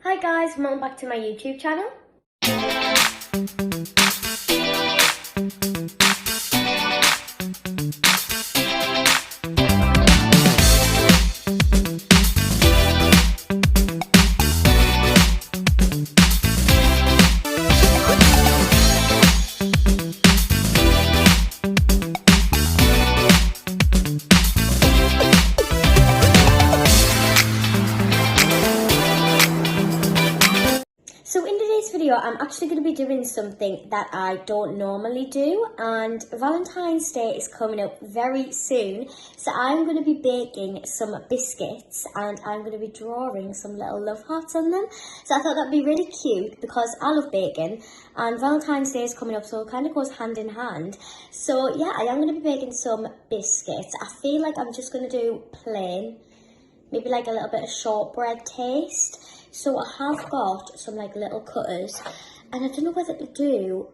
Hi guys, welcome back to my YouTube channel. So in today's video, I'm actually going to be doing something that I don't normally do, and Valentine's Day is coming up very soon. So I'm going to be baking some biscuits and I'm going to be drawing some little love hearts on them. So I thought that'd be really cute because I love baking and Valentine's Day is coming up, so it kind of goes hand in hand. So yeah, I am going to be baking some biscuits. I feel like I'm just going to do plain, maybe like a little bit of shortbread taste. So I have got some like little cutters and I don't know whether to do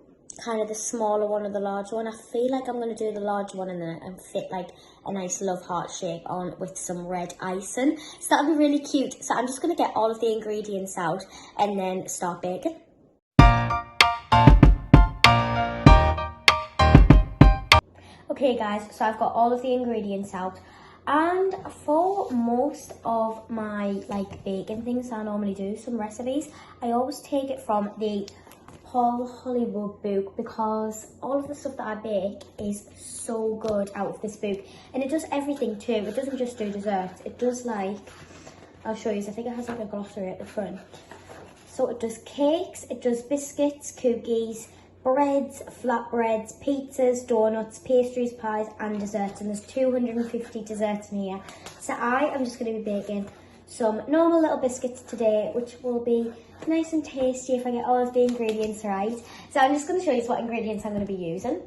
kind of the smaller one or the larger one. I feel like I'm going to do the larger one and fit like a nice love heart shape on with some red icing. So that'll be really cute. So I'm just going to get all of the ingredients out and then start baking. Okay guys, so I've got all of the ingredients out. And for most of my like baking things I normally do, some recipes, I always take it from the Paul Hollywood book because all of the stuff that I bake is so good out of this book. And it does everything too. It doesn't just do desserts. It does like, I'll show you, I think it has like a glossary at the front. So it does cakes, it does biscuits, cookies, breads, flatbreads, pizzas, donuts, pastries, pies and desserts, and there's 250 desserts in here. So I am just going to be baking some normal little biscuits today, which will be nice and tasty if I get all of the ingredients right. So I'm just going to show you what ingredients I'm going to be using.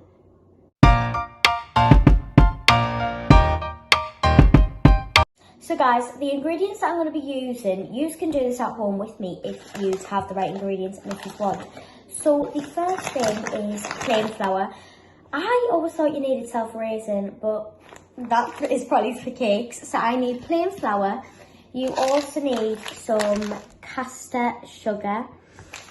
So guys, the ingredients that I'm going to be using, you can do this at home with me if you have the right ingredients and if you want. So the first thing is plain flour. I always thought you needed self-raising, but that is probably for cakes. So I need plain flour. You also need some caster sugar,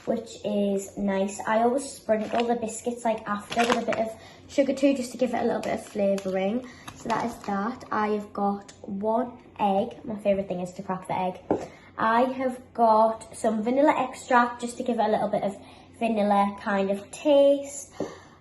which is nice. I always sprinkle the biscuits like after with a bit of sugar too, just to give it a little bit of flavouring. So that is that. I have got 1 egg. My favourite thing is to crack the egg. I have got some vanilla extract just to give it a little bit of vanilla kind of taste.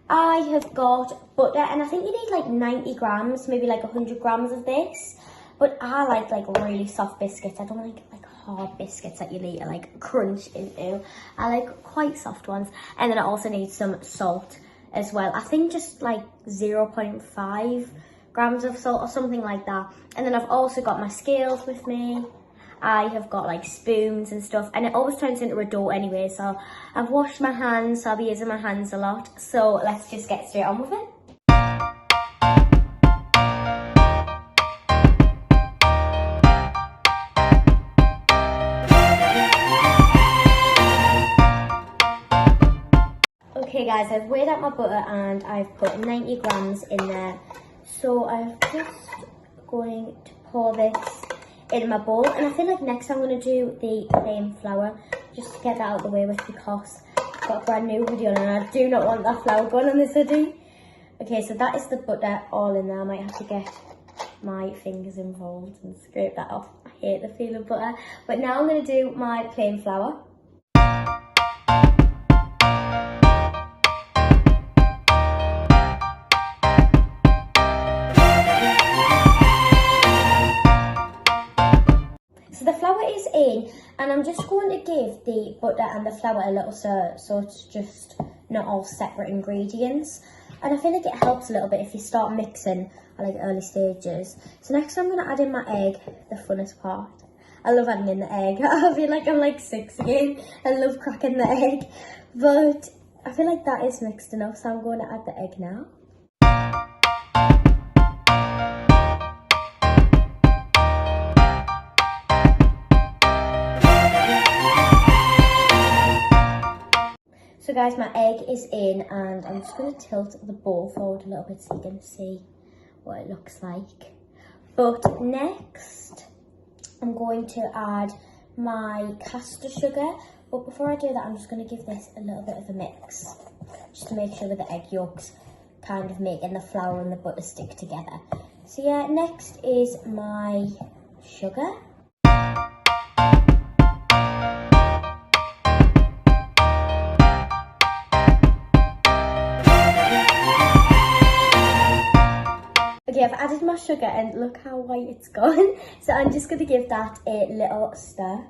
I have got butter, and I think you need like 90 grams, maybe like 100 grams of this. But I like really soft biscuits. I don't like hard biscuits that you need to like crunch into. I like quite soft ones. And then I also need some salt as well. I think just like 0.5 grams of salt or something like that. And then I've also got my scales with me. I have got like spoons and stuff, and it always turns into a dough anyway, so I've washed my hands, so I'll be using my hands a lot. So let's just get straight on with it. Okay guys, I've weighed out my butter and I've put 90 grams in there. So I'm just going to pour this in my bowl, and I feel like next I'm going to do the plain flour just to get that out of the way with, because I've got a brand new video and I do not want that flour going on this hoodie. Okay, so that is the butter all in there. I might have to get my fingers involved and scrape that off. I hate the feel of butter. But now I'm going to do my plain flour. So the flour is in, and I'm just going to give the butter and the flour a little stir, so it's just not all separate ingredients. And I feel like it helps a little bit if you start mixing at like early stages. So next I'm going to add in my egg, the funnest part. I love adding in the egg. I feel like I'm like 6 again. I love cracking the egg. But I feel like that is mixed enough, so I'm going to add the egg now. So guys, my egg is in, and I'm just going to tilt the bowl forward a little bit so you can see what it looks like. But next, I'm going to add my caster sugar. But before I do that, I'm just going to give this a little bit of a mix, just to make sure that the egg yolks kind of making the flour and the butter stick together. So yeah, next is my sugar. Okay, I've added my sugar and look how white it's gone. So I'm just going to give that a little stir.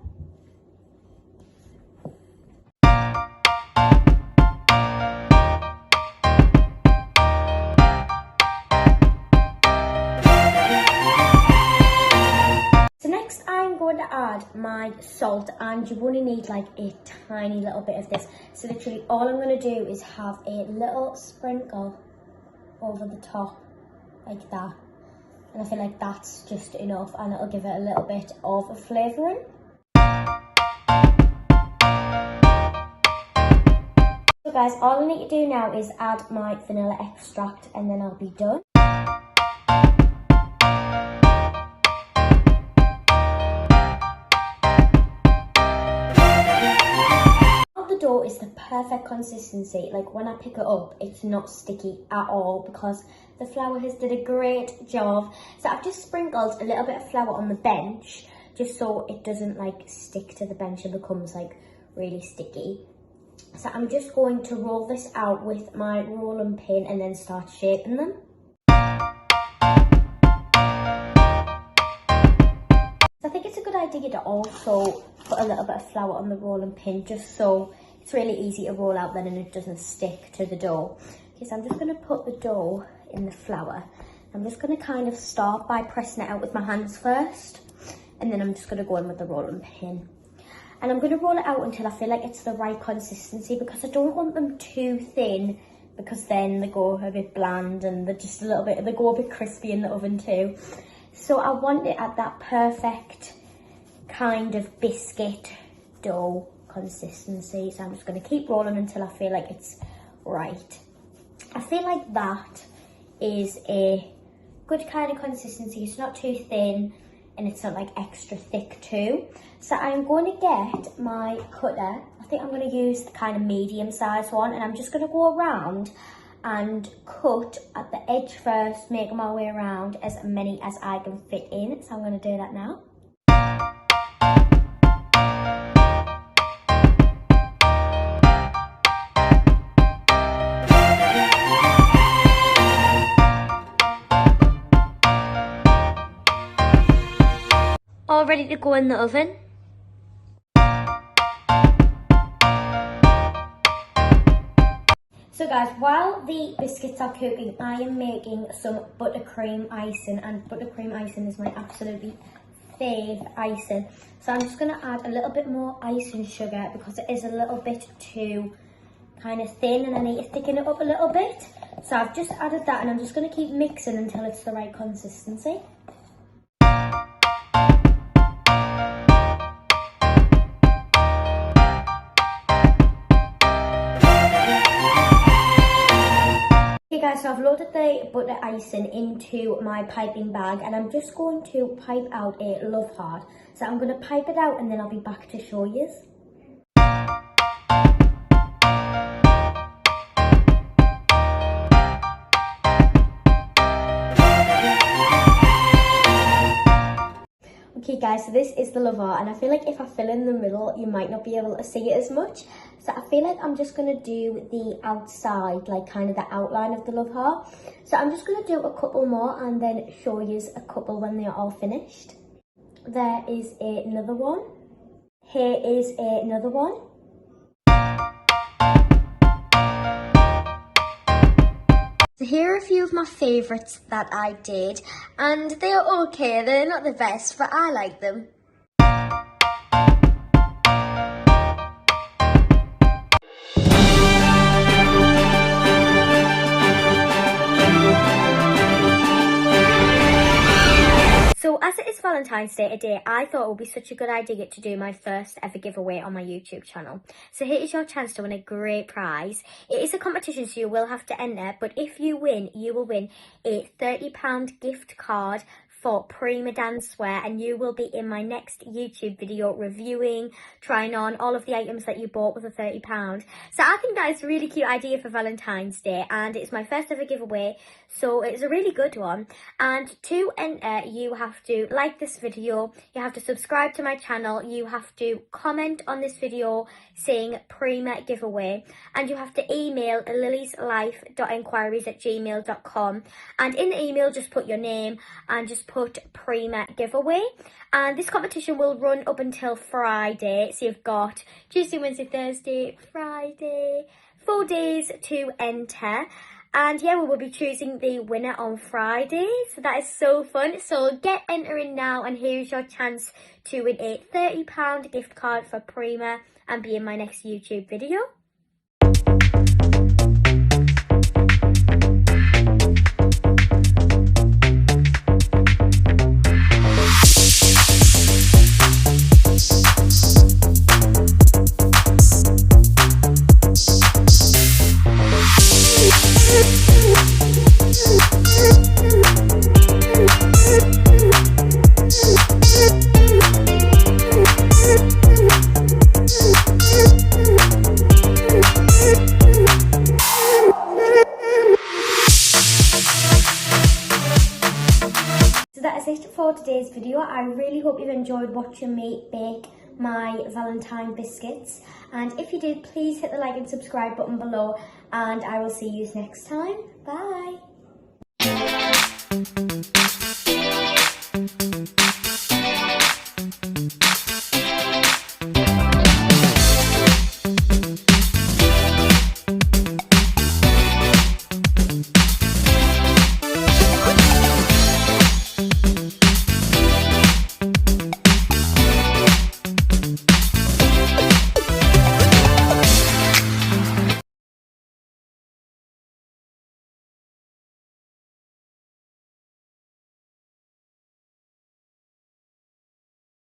So next I'm going to add my salt, and you only need like a tiny little bit of this. So literally all I'm going to do is have a little sprinkle over the top like that. And I feel like that's just enough, and it'll give it a little bit of a flavouring. So guys, all I need to do now is add my vanilla extract and then I'll be done. The dough is the perfect consistency. Like when I pick it up, it's not sticky at all because the flour has did a great job. So I've just sprinkled a little bit of flour on the bench just so it doesn't like stick to the bench and becomes like really sticky. So I'm just going to roll this out with my rolling pin and then start shaping them. I think it's a good idea to also put a little bit of flour on the rolling pin just so it's really easy to roll out then and it doesn't stick to the dough. Okay, so I'm just going to put the dough in the flour. I'm just going to kind of start by pressing it out with my hands first, and then I'm just going to go in with the rolling pin. And I'm going to roll it out until I feel like it's the right consistency, because I don't want them too thin, because then they go a bit bland and they're just a little bit, they go a bit crispy in the oven too. So I want it at that perfect kind of biscuit dough consistency. So I'm just going to keep rolling until I feel like it's right. I feel like that is a good kind of consistency. It's not too thin and it's not like extra thick too. So I'm going to get my cutter. I think I'm going to use the kind of medium size one, and I'm just going to go around and cut at the edge first, making my way around as many as I can fit in. So I'm going to do that now. All ready to go in the oven. So guys, while the biscuits are cooking, I am making some buttercream icing, and buttercream icing is my absolutely fave icing. So I'm just going to add a little bit more icing sugar because it is a little bit too kind of thin and I need to thicken it up a little bit. So I've just added that, and I'm just going to keep mixing until it's the right consistency. Guys, so I've loaded the butter icing into my piping bag, and I'm just going to pipe out a love heart. So I'm going to pipe it out and then I'll be back to show you. Okay guys, so this is the love heart, and I feel like if I fill in the middle, you might not be able to see it as much. So I feel like I'm just going to do the outside, like kind of the outline of the love heart. So I'm just going to do a couple more and then show you a couple when they're all finished. There is another one. Here is another one. So here are a few of my favourites that I did, and they're okay, they're not the best, but I like them. So as it is Valentine's Day today, I thought it would be such a good idea to do my first ever giveaway on my YouTube channel. So here is your chance to win a great prize. It is a competition, so you will have to enter, but if you win, you will win a £30 gift card for Prima Dancewear, and you will be in my next YouTube video reviewing, trying on all of the items that you bought with the £30. So I think that is a really cute idea for Valentine's Day, and it's my first ever giveaway, so it's a really good one. And to enter, you have to like this video, you have to subscribe to my channel, you have to comment on this video saying Prima giveaway, and you have to email lilieslife.enquiries@gmail.com, and in the email just put your name and just put Prima giveaway. And this competition will run up until Friday, so you've got Tuesday, Wednesday, Thursday, Friday, 4 days to enter. And yeah, we will be choosing the winner on Friday, so that is so fun. So get entering now, and here's your chance to win a £30 gift card for Prima and be in my next YouTube video. That is it for today's video. I really hope you've enjoyed watching me bake my Valentine biscuits, and if you did, please hit the like and subscribe button below, and I will see you next time. Bye.